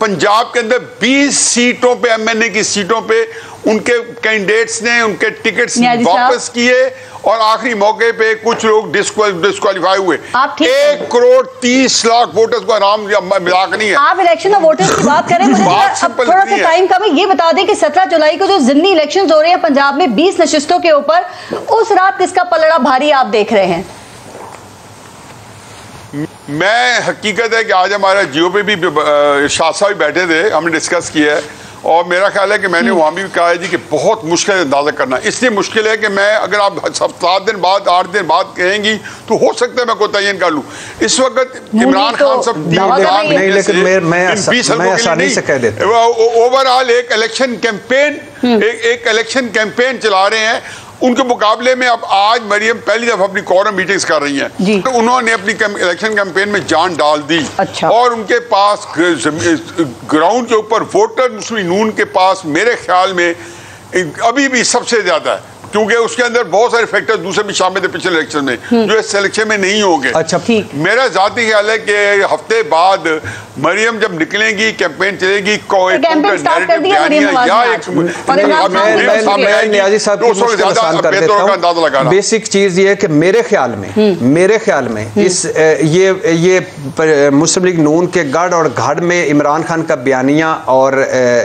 पंजाब के अंदर 20 सीटों पे, एमएनए की सीटों पे उनके कैंडिडेट्स ने उनके टिकट्स वापस किए और आखिरी मौके पे कुछ लोग डिस्क्वालीफाई हुए। 1 करोड़ 30 लाख वोटर्स को आराम मजाक नहीं है। आप इलेक्शन और वोटर्स की बात करें, मुझे थोड़ा सा टाइम कम है। ये बता दें कि 17 जुलाई को जो ज़िमनी इलेक्शंस हो रहे हैं पंजाब में 20 नशिस्तों के ऊपर, उस रात किसका पलड़ा भारी आप देख रहे हैं? मैं हकीकत है कि आज हमारा जियो पे भी शाह साहब बैठे थे, हमने डिस्कस किया है और मेरा ख्याल है कि मैंने वहां भी कहा है जी कि बहुत मुश्किल है अंदाजा करना। इसलिए मुश्किल है कि मैं अगर आप 7 दिन बाद 8 दिन बाद कहेंगी तो हो सकता है मैं कोई तयन कर लूं। इस वक्त इमरान खान साहब नहीं, लेकिन मैं आसानी से कह देता हूं ओवरऑल एक इलेक्शन कैंपेन चला रहे हैं। उनके मुकाबले में अब आज मरियम पहली दफा अपनी कोरम मीटिंग्स कर रही हैं, तो उन्होंने अपनी इलेक्शन कैंपेन में जान डाल दी। अच्छा। और उनके पास ग्राउंड के ऊपर वोटर मुस्लिम नून के पास मेरे ख्याल में अभी भी सबसे ज्यादा है, क्योंकि उसके अंदर बहुत सारे फैक्टर दूसरे भी शामिल थे पिछले इलेक्शन में जो इस इलेक्शन में नहीं होंगे। अच्छा, ठीक। मेरा जाती ख्याल है कि हफ्ते बाद मरियम जब निकलेंगी, कैंपेन चलेगी, बेसिक चीज ये है कि मेरे ख्याल में इस ये मुस्लिम लीग नून के गढ़ और घड़ में इमरान खान का बयानिया और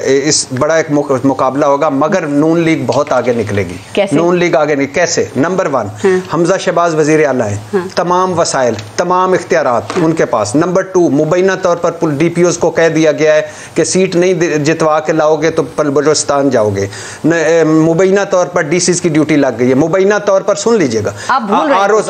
इस बड़ा एक मुकाबला होगा, मगर नून लीग बहुत आगे निकलेगी। नून लीग आगे नहीं कैसे? नंबर 1 हमजा शहबाज वजीर आला है, तमाम वसाइल तमाम इख्तियारात उनके पास। नंबर 2 मुबैना तौर पर डीपीओज को कह दिया गया है कि सीट नहीं जितवा के लाओगे तो बलूचिस्तान जाओगे। मुबैना तौर पर डीसीज की ड्यूटी लग गई है। मुबैना तौर पर सुन लीजिएगा,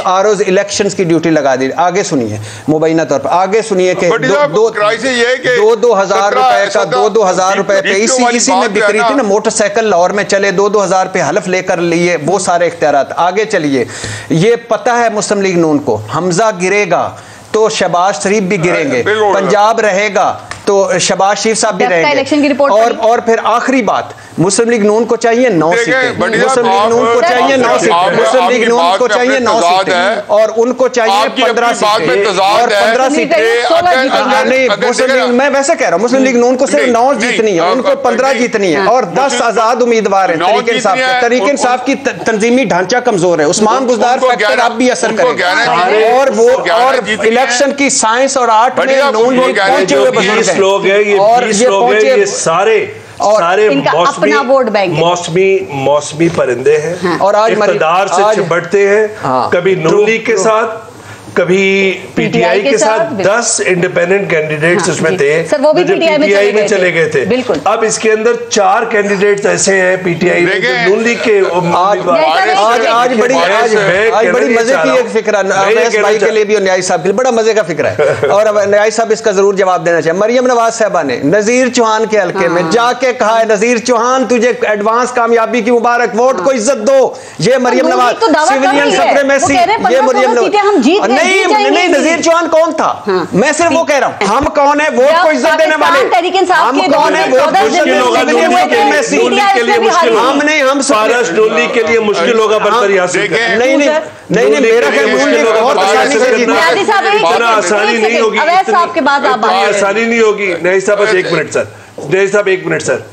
आरोज इलेक्शंस की ड्यूटी लगा दी। आगे सुनिए, मुबैना तौर पर आगे सुनिए कि 2,000 रुपए का 2,000 रुपए पे इसी में बिक्री थी ना, मोटरसाइकिल लाहौर में चले 2,000 रुपए हलफ लेकर लिए, वो सारे इख्तियारात। आगे चलिए, ये पता है मुस्लिम लीग नून को हमजा गिरेगा तो शहबाज शरीफ भी गिरेंगे, पंजाब रहेगा तो शहबाज शरीफ साहब भी रहेंगे। इलेक्शन की रिपोर्ट और फिर आखिरी बात, मुस्लिम लीग नून को चाहिए 9 सीटें, मुस्लिम लीग नून को चाहिए 9 सीटें, मुस्लिम लीग नून को चाहिए 9 सीटें और उनको चाहिए 15 सीटें और 15 सीटें। नहीं, मुस्लिम लीग, मैं वैसे कह रहा हूँ, मुस्लिम लीग नून को सिर्फ 9 जीतनी है, उनको 15 जीतनी है और 10 आजाद उम्मीदवार हैं। तरीके साहब की तंजीमी ढांचा कमजोर है, उस्मान गुजदार फैक्टर आप भी असर करें और वो और इलेक्शन की साइंस और आर्ट में नून लीग पहुंचे हुए बुजुर्ग लोग हैं, ये 20 लोग हैं, ये सारे मौसमी परिंदे हैं और आज इक़्तिदार से चिपटते हैं। कभी नून लीग के साथ, कभी पीटीआई के साथ। 10 इंडिपेंडेंट कैंडिडेट्स उसमें थे, सर वो भी पीटीआई में चले गए थे। बिल्कुल। अब इसके अंदर 4 कैंडिडेट्स ऐसे हैं पीटीआई में जो नून लीग के। आज बड़ी मजे की एक फिक्र है भाई के लिए भी और न्याय साहब के लिए बड़ा मजे का फिक्र है और न्याय साहब इसका जरूर जवाब देना चाहिए। मरियम नवाज साहबा ने नजीर चौहान के हल्के में जाके कहा है, नजीर चौहान तुझे एडवांस कामयाबी की मुबारक, वोट को इज्जत दो। ये मरियम नवाज सिविलियन सुप्रीमेसी, ये मरियम नवाज नहीं, नजीर चौहान कौन था? मैं सिर्फ वो कह रहा हूँ, हम कौन है वोट को इज्जत देने वाले? हम कौन है वोट मुश्किल होगा नून लीग के लिए, मुश्किल हम फारस नून लीग के लिए मुश्किल होगा बरतरी हासिल करना। नहीं, मेरा ख्याल नून लीग बहुत आसानी से इतना आसानी नहीं होगी, आसानी नहीं होगी। नहीं साहब बस 1 मिनट सर, नहीं साहब 1 मिनट सर,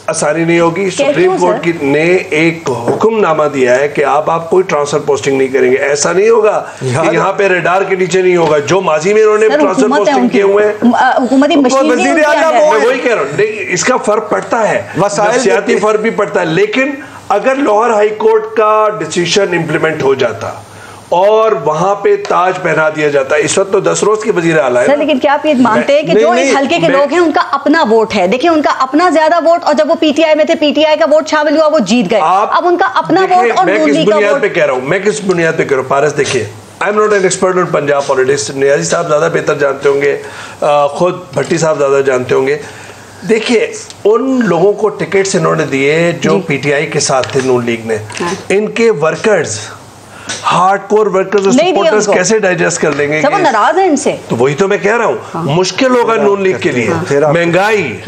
आसानी नहीं होगी। सुप्रीम कोर्ट की ने एक हुक्मनामा दिया है कि आप कोई ट्रांसफर पोस्टिंग नहीं करेंगे। ऐसा नहीं होगा कि यहाँ पे रडार के नीचे नहीं होगा, जो माजी में इन्होंने ट्रांसफर पोस्टिंग किए हुए हैं वजीर आला, मैं वही कह रहा हूँ। इसका फर्क पड़ता है, सियासी फर्क भी पड़ता है, लेकिन अगर लाहौर हाई कोर्ट का डिसीजन इंप्लीमेंट हो जाता और वहां पे ताज पहना दिया जाता है, इस वक्त तो 10 रोज के वजीर आला है सर, लेकिन क्या आप ये मानते हैं कि जो इस हल्के के लोग हैं उनका अपना वोट है? देखिए उनका अपना ज्यादा वोट, और जब वो पीटीआई में थे पीटीआई का वोट शामिल हुआ, वो जीत गए। अब उनका अपना वोट और मैं किस बुनियाद पे कह रहा हूँ, मैं किस बुनियाद पे कह रहा हूँ पारस, देखिए I am not an expert on Punjab politics, Niazi साहब ज्यादा बेहतर जानते होंगे, खुद भट्टी साहब ज्यादा जानते होंगे। देखिए उन लोगों को टिकट्स इन्होंने दिए जो पीटीआई के साथ थे नून लीग ने, इनके वर्कर्स, हार्डकोर वर्कर्स और सपोर्टर्स कैसे डाइजेस्ट कर लेंगे? सब नाराज हैं इनसे। तो वही तो मैं कह रहा हूँ, मुश्किल होगा नून लीग के लिए। महंगाई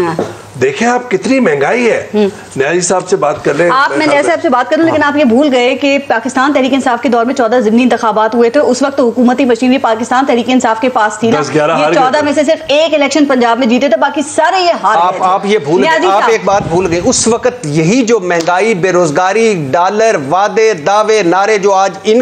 देखें आप, कितनी महंगाई है। न्याजी साहब से बात कर रहे हैं, मैं न्याजी साहब से बात करूं, लेकिन आप ये भूल गए कि पाकिस्तान तहरीक इंसाफ के दौर में 14 ज़िमनी इंतखाबात हुए थे। उस वक्त हुकूमती मशीनरी पाकिस्तान तहरीक इंसाफ के पास थी ना, 14 में से सिर्फ 1 इलेक्शन पंजाब में जीते थे, बाकी सारे ये हार गए। आप ये भूल गए, आप एक बात भूल गए, उस वक्त यही जो महंगाई, बेरोजगारी, डॉलर, वादे, दावे, नारे जो आज इन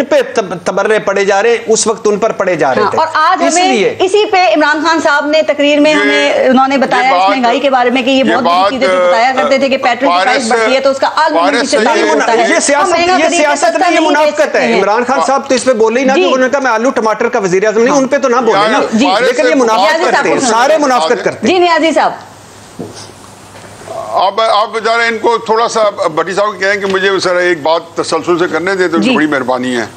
पे तबर्रे पड़े जा रहे हैं, उस वक्त उन पर पड़े जा रहे थे। और आज हमें इसी पे इमरान खान साहब ने तकरीर में हमें उन्होंने बताया इस महंगाई के बारे में कि ये बहुत बड़ी चीजें बताया करते थे कि पेट्रोल की प्राइस बढ़ती है तो उसका ये सियासत नहीं, ये मुनाफिकत है। इमरान खान साहब तो इस पे बोले ही ना, उन्होंने कहा मैं आलू टमाटर का वजीर आज़म नहीं, उन पे तो ना बोले ना, लेकिन ये मुनाफिकत करते हैं, सारे मुनाफिकत करते हैं। जी नियाजी साहब आप जरा इनको थोड़ा सा भट्टी साहब कहें कि मुझे सर एक बात तसलसल से करने दे तो बड़ी मेहरबानी है।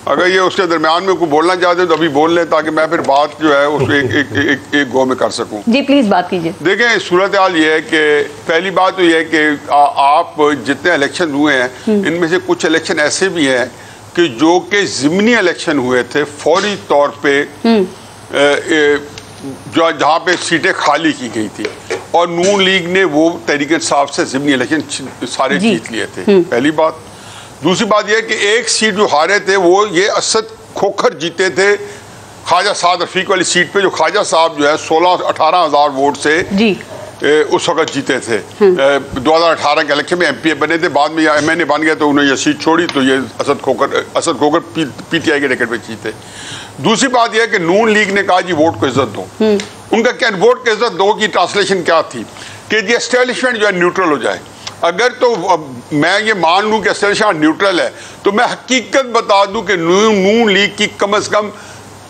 अगर ये उसके दरमियान में कोई बोलना चाहते तो अभी बोल लें, ताकि मैं फिर बात जो है उसको एक गो में कर सकूं। जी प्लीज बात कीजिए। देखें, सूरत हाल ये है कि पहली बात तो ये है कि आप जितने इलेक्शन हुए हैं इनमें से कुछ इलेक्शन ऐसे भी हैं कि जो कि ज़िमनी इलेक्शन हुए थे, फौरी तौर पे जो जहाँ पे सीटें खाली की गई थी और नून लीग ने वो तहरीक इंसाफ से ज़िमनी इलेक्शन सारे जीत लिए थे, पहली बात। दूसरी बात यह कि एक सीट जो हारे थे वो ये असद खोखर जीते थे ख्वाजा साद रफीक वाली सीट पे, जो ख्वाजा साहब जो है 16-18 हज़ार वोट से उस वक्त जीते थे। 2018 के इलेक्शन में एमपीए बने थे, बाद में एमएनए बन गए तो उन्होंने ये सीट छोड़ी, तो ये असद खोखर पीटीआई के टिकट पे जीते। दूसरी बात यह है कि नून लीग ने कहा जी वोट को इज्जत दो। उनका क्या वोट को इज्जत दो की ट्रांसलेशन क्या थी कि जी एस्टेब्लिशमेंट जो है न्यूट्रल हो जाए। अगर तो मैं ये मान लूं कि एस्टेब्लिशमेंट न्यूट्रल है तो मैं हकीकत बता दूं कि नून लीग की कम से कम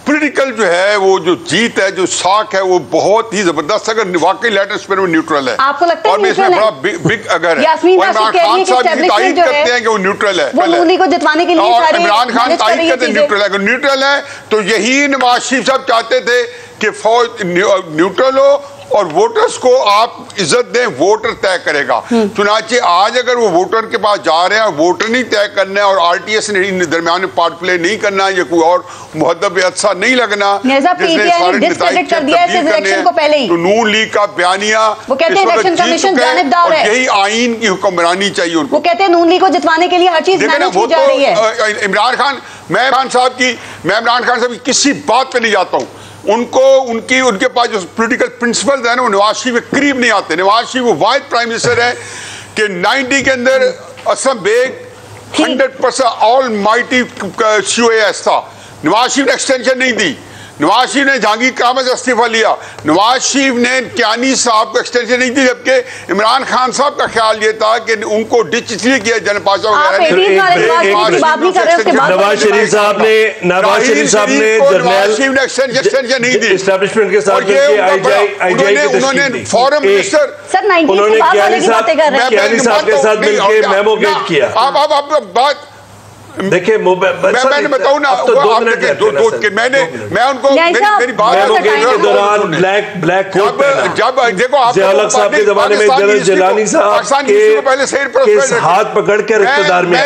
पॉलिटिकल जो है वो जो जीत है, जो साख है, वो बहुत ही जबरदस्त, अगर वाकई लेटर स्पेयर में न्यूट्रल है। आपको लगता है और मैं इसमें बड़ा बिग अगर है, इमरान खान साहब की तारीफ करते हैं कि वो न्यूट्रल है, को जितवाने के लिए इमरान खान तारीफ करते हैं न्यूट्रल है। अगर न्यूट्रल है तो यही नवाज शरीफ साहब चाहते थे कि फौज न्यूट्रल हो और वोटर्स को आप इज्जत दें, वोटर तय करेगा। चुनाचे आज अगर वो वोटर के पास जा रहे हैं और वोटर नहीं तय करना है और आरटीएस ने दरमियान में पार्ट प्ले नहीं करना, या कोई और मुहद्दब अच्छा नहीं लगना, तो नून लीग का बयानिया यही आइन की हुक्मरानी चाहिए उनको। वो कहते हैं नून लीग को जितवाने के लिए हर चीज मैनेज की जा रही है। इमरान खान, मैं इमरान खान साहब की किसी बात पे नहीं जाता हूँ, उनके पास जो पॉलिटिकल प्रिंसिपल्स है ना वो नवाज शरीफ के करीब नहीं आते। नवाज शरीफ वो वाहिद प्राइम मिनिस्टर है कि 90 के अंदर Aslam Beg 100% almighty COAS था। नवाज शरीफ ने एक्सटेंशन नहीं दी, नवाज शरीफ ने जहांगीर कामत से इस्तीफा लिया, नवाज शरीफ ने कियानी साहब को एक्सटेंशन नहीं दी, जबकि इमरान खान साहब का ख्याल ये था कि उनको डिच इसलिए किया जनरल पाशा वगैरह ने। नवाज शरीफ साहब ने एक्सटेंशन नहीं दी एस्टैब्लिशमेंट के साथ उन्होंने फॉरेन मिनिस्टर उन्होंने कियानी साहब के साथ मिलकर मेमो गेट किया। अब बात देखिए मैंने बताऊं ना, तो 2 मिनट मैं उनको मेरी बात के दौरान ब्लैक जब देखो आप साहब के जमाने में जनरल जिलानी साहब के हाथ पकड़ के रिश्तेदार में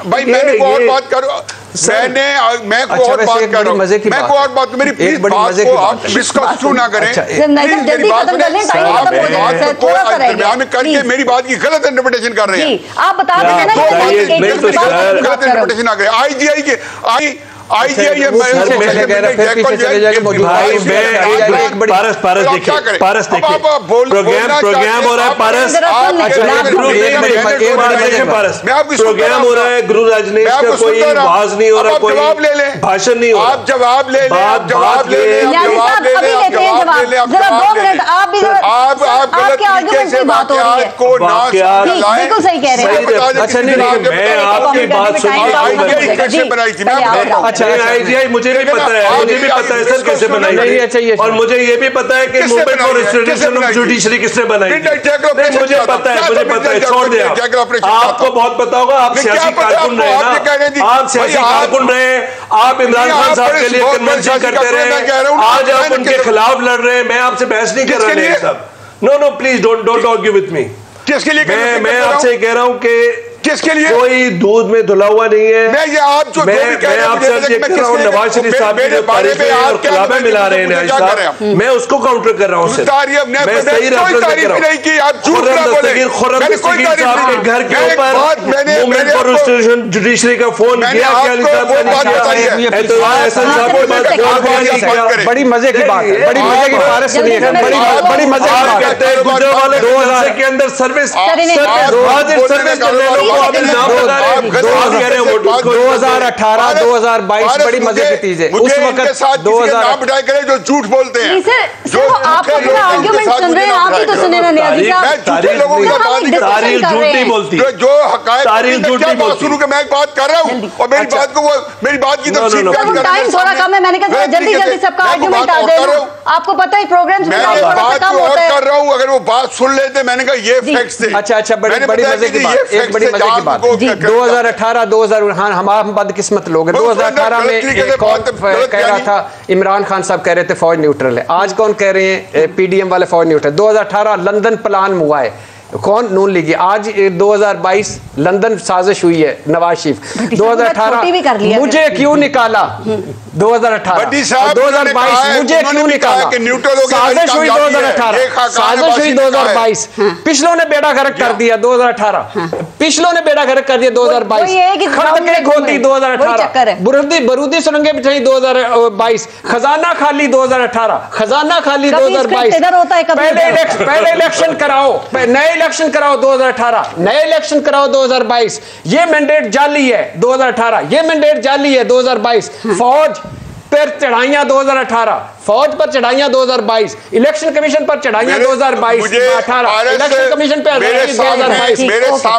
भाई मैंने और बात करो, मैं को और बात कर रहा हूं, मैं को और बात, मेरी प्लीज बात को आप मिसकंस्ट्रू ना करें, मेरी बात दरमियान में करके मेरी बात की गलत इंटरप्रिटेशन कर रहे हैं। आप बता दें गलत इंटरप्रिटेशन ना करें। आईजीआई के प्रोग्राम हो रहा है गुरु राजनेश का कोई आवाज नहीं हो रहा, कोई भाषण नहीं हो रहा। आप जवाब ले लें, आप जवाब ले लें, आप जवाब ले लें, आप गलत तरीके से वाक़यात को बिल्कुल सही कह रहे हैं। अच्छा नहीं, मैं आपकी बात सुनिए कैसे बनाई थी मैं आईजीआई मुझे भी पता है, मुझे भी पता है सर कैसे बनाई है, और मुझे ये भी पता है कि movement for restoration of judiciary किसने बनाई है। मुझे पता है, छोड़ दे। आपको बहुत पता होगा, आप सियासी कारकुन रहे ना, आप सियासी कारकुन रहे, आप इमरान खान साहब के लिए कन्वेंशन करते रहे, आज आप उनके खिलाफ लड़ रहे हैं। मैं आपसे बहस नहीं कर रहा है सब। No please don't argue with me. किसके लिए मैं आपसे कह रहा हूँ कि किसके लिए कोई दूध में धुला हुआ नहीं है। मैं ये आप जो मैं आपसे ये कह रहा हूँ, नवाज शरीफ साहब की जो तारीफें और खिलाफें मिला रहे हैं न्याज साहब, मैं उसको काउंटर कर रहा हूँ सिर्फ। मैं सही रेफरेंस कर रहा हूँ। खुर्रम दस्तगीर साहब के घर के ऊपर मूवमेंट फॉर रिस्टोरेशन जुडिशरी का फोन किया, बड़ी मजे की बात है, बड़ी मजे की बात सुनिएगा, बड़ी मजे की बात है। 2000 के अंदर सर्विस करने लोग 2018 2022 बड़ी मजे की चीज है। उस वक्त 2000 करे जो झूठ बोलते हैं, जो आप अपना आर्गुमेंट सुन रहे हैं, आप ही तो सुने ना नियाज़ी साहब। तारीख झूठ नहीं बोलती, जो हकायक शुरू के मैं एक बात कर रहा हूँ और मेरी बात को वो मेरी बात की तफसील टाइम थोड़ा कम है, मैंने कहा जल्दी जल्दी सबका आर्गुमेंट आ दे। आपको पता है प्रोग्राम मैं बात कर रहा हूँ, अगर वो बात सुन लेते मैंने कहा ये फैक्ट्स थे। अच्छा बड़ी मजे की बात, एक बड़ी मजे की बात 2018 2000 हम बदकिस्मत लोग 2018 में कौन कह रहा था, इमरान खान साहब कह रहे थे फौज न्यूट्रल है, आज कौन कह रहे हैं पीडीएम वाले फौज न्यूट्रल। 2018 लंदन प्लान हुआ है, कौन नून लीगी। आज 2022 लंदन साजिश हुई है, नवाज शरीफ 2018 मुझे क्यों निकाला, 2018 2022 मुझे क्यों निकाला, साजिश हुई 2018 साजिश हुई 2022, पिछलों ने बेड़ा गर्क कर दिया 2018, पिछलों ने बेड़ा गर्क कर दिया 2022, खड़के खोदी 2018, बरूदी सुरंगे बिछाई 2022, खजाना खाली 2018, खजाना खाली 2022, पहले इलेक्शन कराओ, नए इलेक्शन कराओ 2018, नए इलेक्शन कराओ 2022, ये मैंडेट जाली है 2018, ये मैंडेट जाली है 2022, फौज पर चढ़ाइयां 2018, फौज पर चढ़ाइयां 2022, इलेक्शन कमीशन पर चढ़ाइयां 2022 18, इलेक्शन कमीशन पे 2022,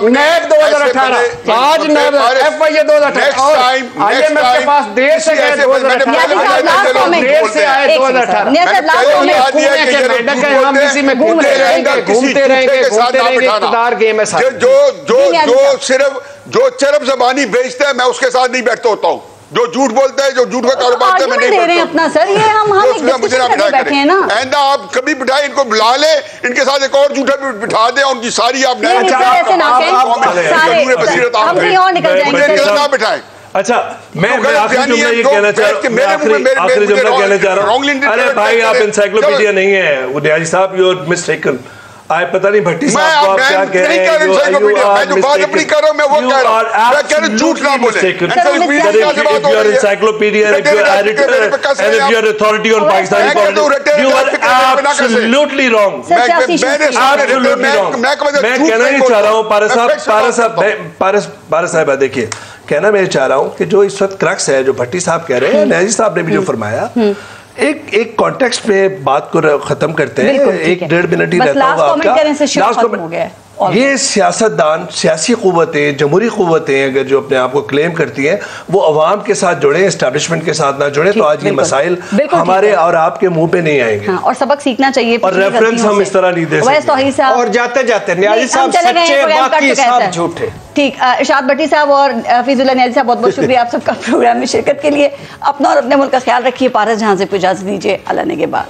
नैब 2018, आज नैब एफआईए 2018 और आईएमएफ के पास देर से गए 2018, देर से आए 2018, हम इसी में घूमते रहेंगे इक़्तिदार गेम है साहब। जो सिर्फ जो चरब ज़बानी बेचता है मैं उसके साथ नहीं बैठता होता हूँ, जो झूठ बोलता है, जो झूठ का कारोबार करता है, मैं नहीं दे रहे हैं अपना सर, ये हम एक डिस्कशन करके बैठे हैं ना। आइंदा आप कभी बिठाए, इनको बुला ले, इनके साथ एक और झूठा भी बिठा दे, उनकी सारी आप बिठाएं। अच्छा मैं आखिरी जुमला ये कहना चाह रहा हूँ, अरे भाई आप इंसाइक्लोपीडिया नहीं है वो नियाज़ी साहब, यू आर मिस्टेकन। आए पता नहीं भट्टी साहब को आप क्या कह रहे हैं, मैं जो बात अपनी कर रहा हूं मैं वो कह रहा हूं, मैं कह रहा हूं झूठ ना बोले। If you are encyclopedia, if you are editor, and if you are authority on Pakistani politics, you are absolutely wrong. Absolutely wrong. मैं कहना नहीं चाह रहा हूँ पारस साहब देखिए, कहना मैं चाह रहा हूँ कि जो इस वक्त क्रक्स है, जो भट्टी साहब कह रहे हैं, नियाज़ी साहब ने भी जो फरमाया, एक कॉन्टेक्स्ट पे बात को खत्म करते हैं, 1-1.5 मिनट ही रहता होगा आपका। ये सियासतदान, सियासी क़ुव्वतें, जमहूरी क़ुव्वतें अगर जो अपने आप को क्लेम करती हैं, वो अवाम के साथ जुड़े, एस्टैब्लिशमेंट के साथ ना जुड़े, तो आज ये मसाइल हमारे और आपके मुंह पे नहीं आएंगे। और सबक सीखना चाहिए, और रेफरेंस हम इस तरह नहीं दे सकते। और जाते जाते नियाज़ी साहब सच्चे, बाकी सब झूठे। ठीक, इरशाद भट्टी साहब और हफीजुल्लाह नियाज़ी साहब, बहुत बहुत शुक्रिया आप सबका प्रोग्राम में शिरकत के लिए। अपना और अपने मुल्क का ख्याल रखिए। पारस जहां से इजाज़त दीजिए, अल्लाह ने के बाद।